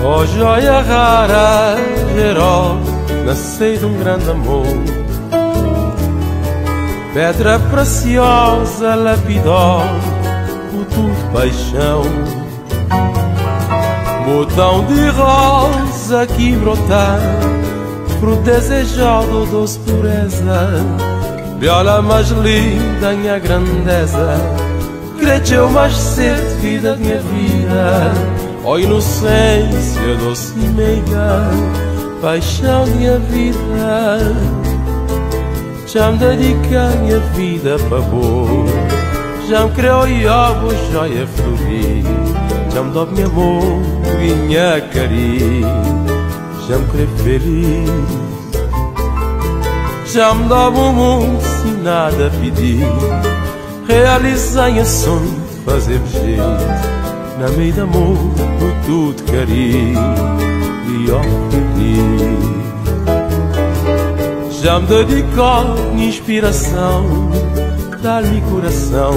Oh, joia rara, herói, nascei de um grande amor. Pedra preciosa, lapidar, puto de paixão. Botão de rosa que brotar, fruto desejado, doce pureza. Viola mais linda, minha grandeza, cresceu mais cedo, vida, minha vida. Oh, inocência, doce meiga, paixão, minha vida. Já me dedica minha vida para vós. Já me criou e ovo, joia florir. Já me dobre meu amor, minha carinho. Já me criei feliz. Já me dobre o mundo sem nada pedir. Realizei a sonho, fazer jeito. Na meio de amor, por tudo carinho e ó feliz. Já me dedicou minha inspiração, dar-lhe coração.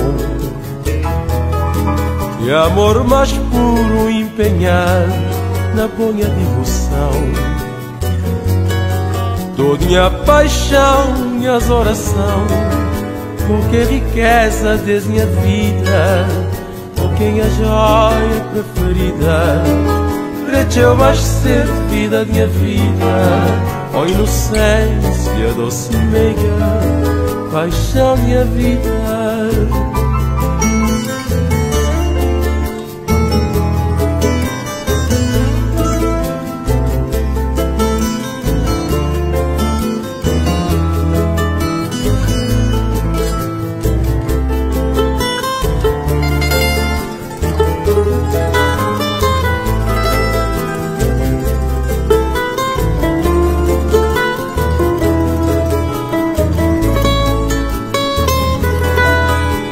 E amor mais puro empenhar na boa devoção. Toda minha paixão, minhas orações, porque riqueza desde minha vida. Quem é a joia preferida, cresceu mais cedo, vida, minha vida. Oh, inocência, doce meiga, paixão, minha vida.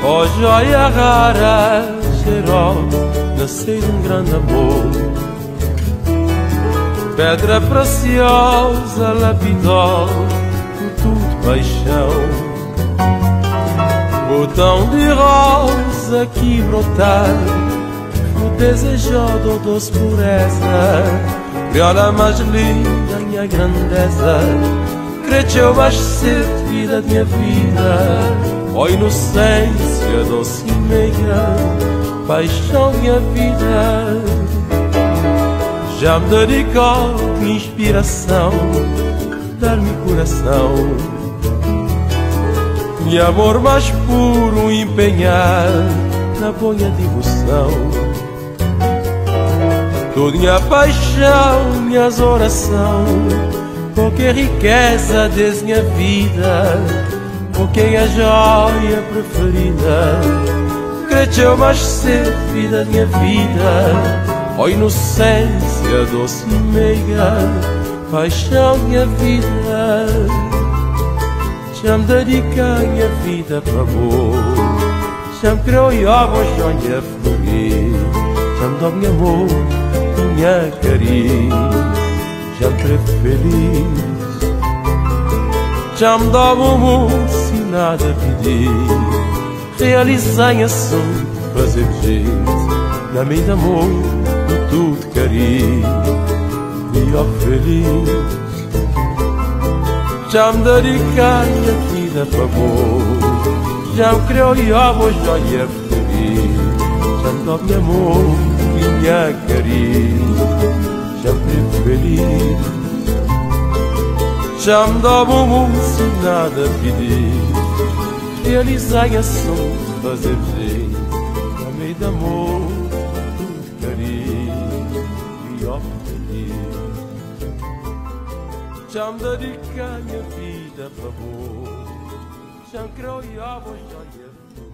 Oh, joia rara, cheirosa, nascei de um grande amor. Pedra preciosa, lapidar, fruto de paixão. Botão de rosa que brotar, fruto desejado, doce pureza. Viola mais linda, minha grandeza, cresceu mais cedo, vida, minha vida. Oh, inocência, doce meiga, paixão, minha vida. Já me dedicou minha inspiração, dar-me coração. E amor mais puro empenhar na boa devoção. Toda minha paixão, minhas orações, qualquer riqueza desde minha vida. Por quem é a joia preferida, cresceu mais cedo, vida, minha vida. Oh, inocência, doce meiga, paixão, minha vida. Já me dedica minha vida para vós. Já me criou e ovo, joia florir. Já me dobre meu amor, minha carinho. Já me creio feliz. Já me dobre o mundo sem nada pedir. Realizei a sonho, fazer jeito. Na meio de amor, por tudo carinho e ó feliz. Já me dediquei minha vida para vós. Já me criou e ó joia feliz. Já me dobre meu amor, minha carinho. Já me creio feliz. Já me dobre o mundo sem nada pedir. Realizei a sonho, fazer jeito. Na meio de amor, tudo carinho e ó feliz. Já me dediquei minha vida para vós. Já me criou e ó joia feliz.